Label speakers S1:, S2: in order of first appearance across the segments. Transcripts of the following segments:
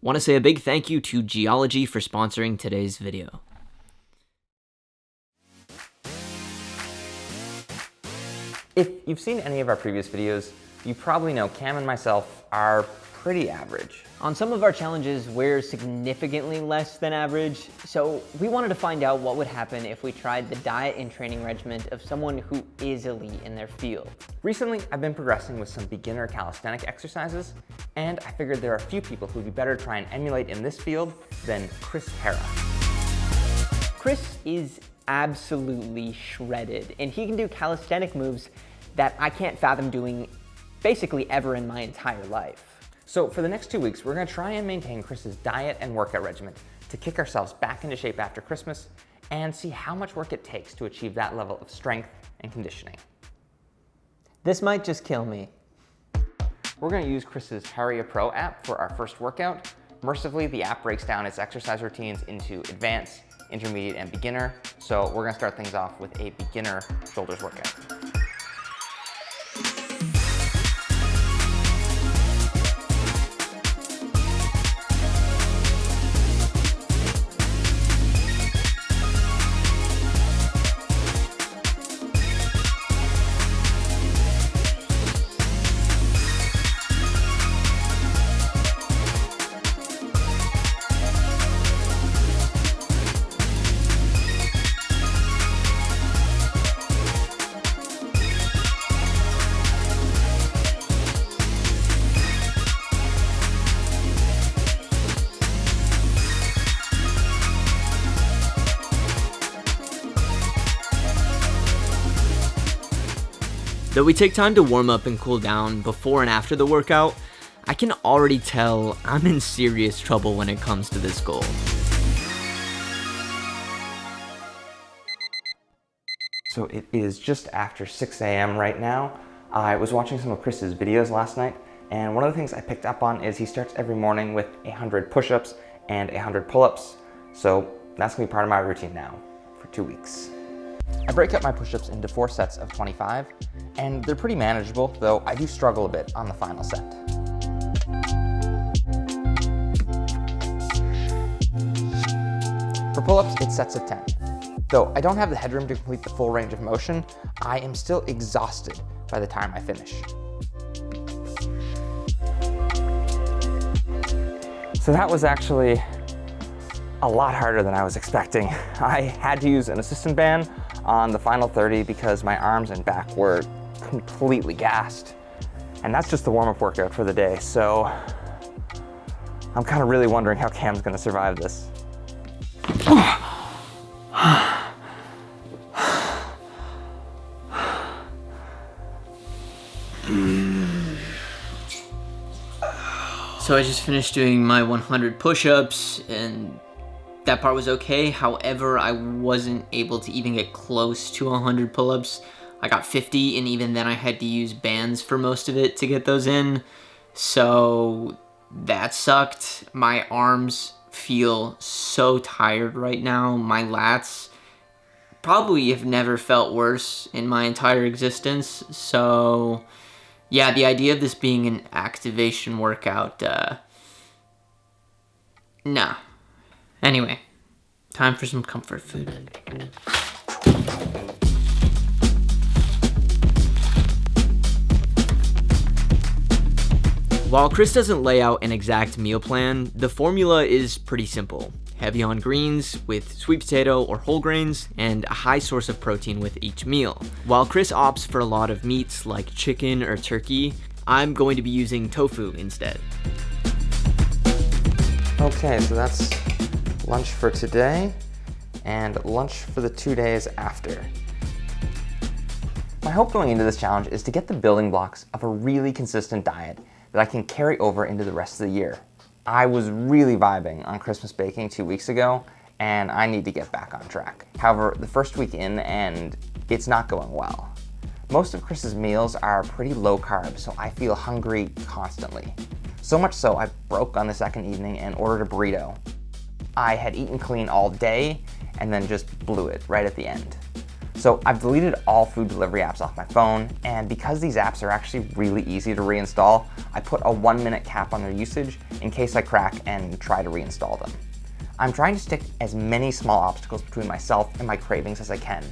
S1: Want to say a big thank you to Geology for sponsoring today's video.
S2: If you've seen any of our previous videos, you probably know Cam and myself are pretty average.
S1: On some of our challenges, we're significantly less than average, so we wanted to find out what would happen if we tried the diet and training regimen of someone who is elite in their field.
S2: Recently, I've been progressing with some beginner calisthenic exercises, and I figured there are a few people who'd be better to try and emulate in this field than Chris Heria.
S1: Chris is absolutely shredded, and he can do calisthenic moves that I can't fathom doing basically ever in my entire life.
S2: So for the next 2 weeks, we're gonna try and maintain Chris's diet and workout regimen to kick ourselves back into shape after Christmas and see how much work it takes to achieve that level of strength and conditioning.
S1: This might just kill me.
S2: We're gonna use Chris's Heria Pro app for our first workout. Mercifully, the app breaks down its exercise routines into advanced, intermediate, and beginner. So we're gonna start things off with a beginner shoulders workout.
S1: Though we take time to warm up and cool down before and after the workout, I can already tell I'm in serious trouble when it comes to this goal.
S2: So it is just after 6 a.m. right now. I was watching some of Chris's videos last night, and one of the things I picked up on is he starts every morning with 100 push-ups and 100 pull-ups. So that's gonna be part of my routine now for 2 weeks. I break up my push-ups into 4 sets of 25, and they're pretty manageable, though I do struggle a bit on the final set. For pull-ups, it's sets of 10. Though I don't have the headroom to complete the full range of motion, I am still exhausted by the time I finish. So that was actually a lot harder than I was expecting. I had to use an assistant band on the final 30 because my arms and back were completely gassed. And that's just the warm-up workout for the day. So I'm kind of really wondering how Cam's gonna survive this.
S1: So I just finished doing my 100 push-ups and that part was okay. However, I wasn't able to even get close to 100 pull-ups. I got 50, and even then I had to use bands for most of it to get those in. So that sucked. My arms feel so tired right now. My lats probably have never felt worse in my entire existence. So yeah, the idea of this being an activation workout, nah. Anyway, time for some comfort food. While Chris doesn't lay out an exact meal plan, the formula is pretty simple. Heavy on greens with sweet potato or whole grains, and a high source of protein with each meal. While Chris opts for a lot of meats like chicken or turkey, I'm going to be using tofu instead.
S2: Okay, so that's lunch for today and lunch for the 2 days after. My hope going into this challenge is to get the building blocks of a really consistent diet that I can carry over into the rest of the year. I was really vibing on Christmas baking 2 weeks ago, and I need to get back on track. However, the first week in and it's not going well. Most of Chris's meals are pretty low carb, so I feel hungry constantly. So much so, I broke on the second evening and ordered a burrito. I had eaten clean all day and then just blew it right at the end. So I've deleted all food delivery apps off my phone, and because these apps are actually really easy to reinstall, I put a 1-minute cap on their usage in case I crack and try to reinstall them. I'm trying to stick as many small obstacles between myself and my cravings as I can.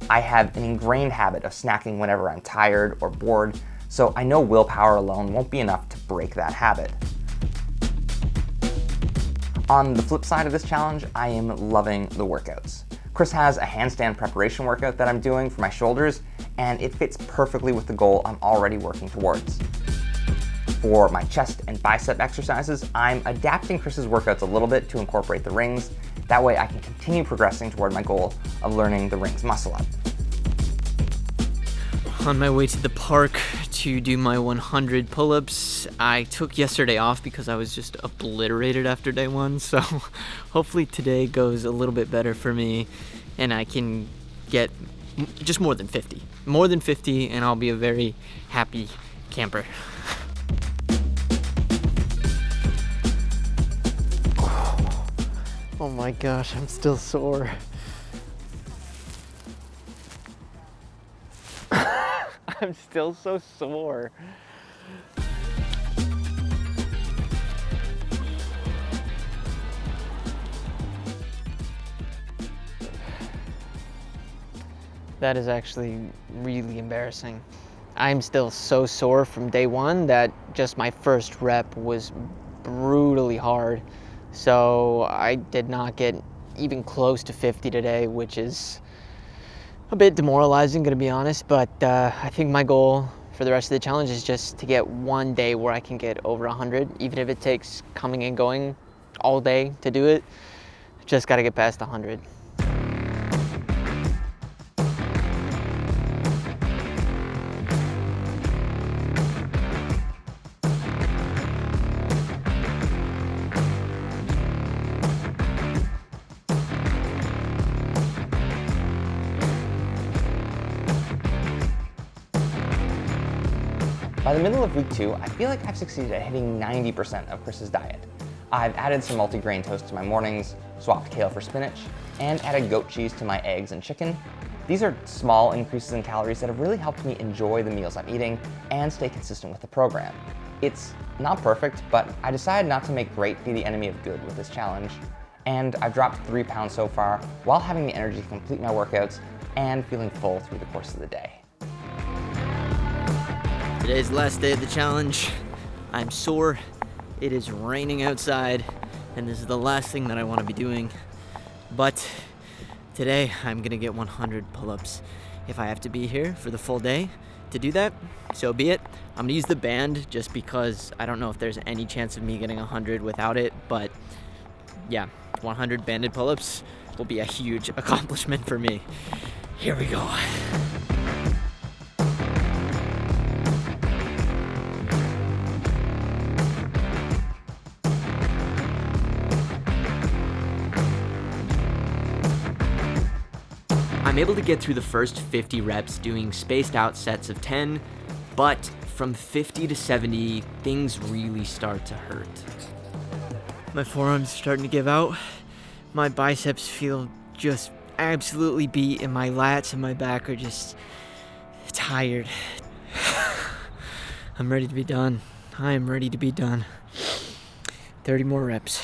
S2: I have an ingrained habit of snacking whenever I'm tired or bored, so I know willpower alone won't be enough to break that habit. On the flip side of this challenge, I am loving the workouts. Chris has a handstand preparation workout that I'm doing for my shoulders, and it fits perfectly with the goal I'm already working towards. For my chest and bicep exercises, I'm adapting Chris's workouts a little bit to incorporate the rings. That way I can continue progressing toward my goal of learning the rings muscle up.
S1: On my way to the park to do my 100 pull-ups. I took yesterday off because I was just obliterated after day one, so hopefully today goes a little bit better for me and I can get just more than 50. More than 50 and I'll be a very happy camper. Oh my gosh, I'm still sore. I'm still so sore. That is actually really embarrassing. I'm still so sore from day one that just my first rep was brutally hard. So I did not get even close to 50 today, which is a bit demoralizing, gonna be honest, but I think my goal for the rest of the challenge is just to get one day where I can get over 100, even if it takes coming and going all day to do it. Just gotta get past 100.
S2: By the middle of week 2, I feel like I've succeeded at hitting 90% of Chris's diet. I've added some multigrain toast to my mornings, swapped kale for spinach, and added goat cheese to my eggs and chicken. These are small increases in calories that have really helped me enjoy the meals I'm eating and stay consistent with the program. It's not perfect, but I decided not to make great be the enemy of good with this challenge. And I've dropped 3 pounds so far while having the energy to complete my workouts and feeling full through the course of the day.
S1: Today's the last day of the challenge. I'm sore, it is raining outside, and this is the last thing that I want to be doing. But today I'm gonna get 100 pull-ups. If I have to be here for the full day to do that, so be it. I'm gonna use the band just because I don't know if there's any chance of me getting 100 without it, but yeah, 100 banded pull-ups will be a huge accomplishment for me. Here we go. I'm able to get through the first 50 reps doing spaced out sets of 10, but from 50 to 70, things really start to hurt. My forearms are starting to give out. My biceps feel just absolutely beat, and my lats and my back are just tired. I'm ready to be done. I am ready to be done. 30 more reps.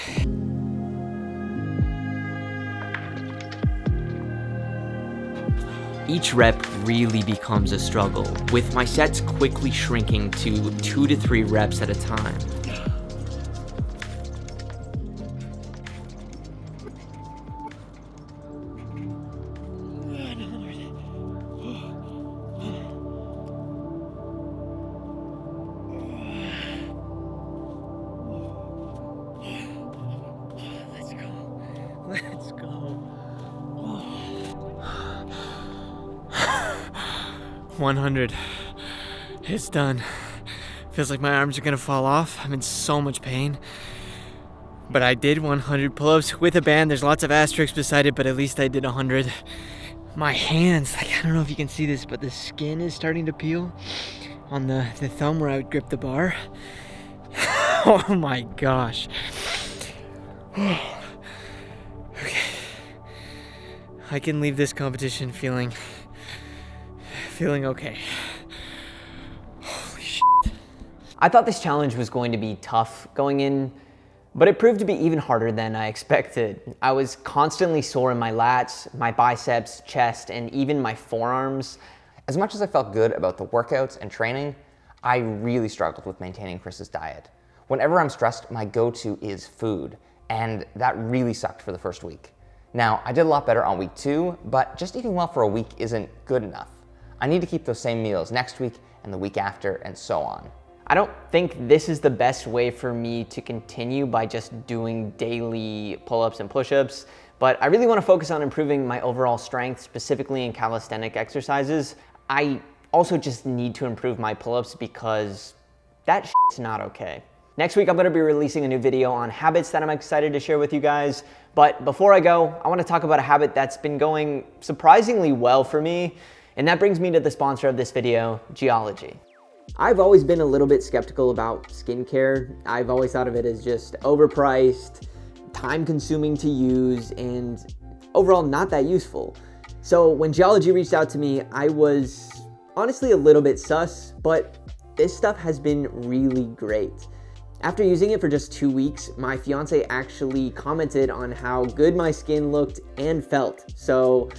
S1: Each rep really becomes a struggle, with my sets quickly shrinking to 2 to 3 reps at a time. Let's go. 100. It's done. Feels like my arms are gonna fall off. I'm in so much pain. But I did 100 pull-ups with a band. There's lots of asterisks beside it, but at least I did 100. My hands, like, I don't know if you can see this, but the skin is starting to peel on the thumb where I would grip the bar. Oh my gosh. Okay. I can leave this competition feeling feeling okay. Holy shit.
S3: I thought this challenge was going to be tough going in, but it proved to be even harder than I expected. I was constantly sore in my lats, my biceps, chest, and even my forearms.
S2: As much as I felt good about the workouts and training, I really struggled with maintaining Chris's diet. Whenever I'm stressed, my go-to is food, and that really sucked for the first week. Now, I did a lot better on week 2, but just eating well for a week isn't good enough. I need to keep those same meals next week and the week after, and so on.
S3: I don't think this is the best way for me to continue by just doing daily pull-ups and push-ups, but I really want to focus on improving my overall strength, specifically in calisthenic exercises. I also just need to improve my pull-ups because that shit's not okay. Next week, I'm going to be releasing a new video on habits that I'm excited to share with you guys. But before I go, I want to talk about a habit that's been going surprisingly well for me, and that brings me to the sponsor of this video, Geology. I've always been a little bit skeptical about skincare. I've always thought of it as just overpriced, time-consuming to use, and overall not that useful. So when Geology reached out to me, I was honestly a little bit sus, but this stuff has been really great. After using it for just 2 weeks, my fiance actually commented on how good my skin looked and felt. So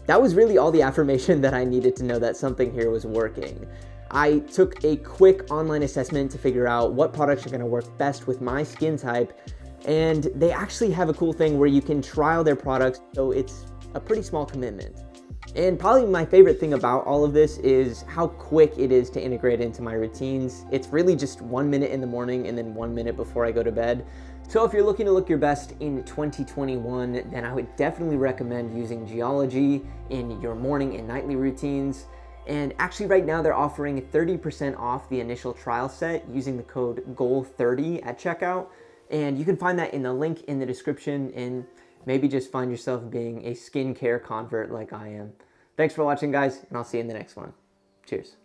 S3: that was really all the affirmation that I needed to know that something here was working. I took a quick online assessment to figure out what products are going to work best with my skin type, and they actually have a cool thing where you can trial their products, so it's a pretty small commitment. And probably my favorite thing about all of this is how quick it is to integrate into my routines. It's really just 1 minute in the morning and then 1 minute before I go to bed. So if you're looking to look your best in 2021, then I would definitely recommend using Geology in your morning and nightly routines. And actually right now they're offering 30% off the initial trial set using the code GOAL30 at checkout. And you can find that in the link in the description, and maybe just find yourself being a skincare convert like I am. Thanks for watching, guys, and I'll see you in the next one. Cheers.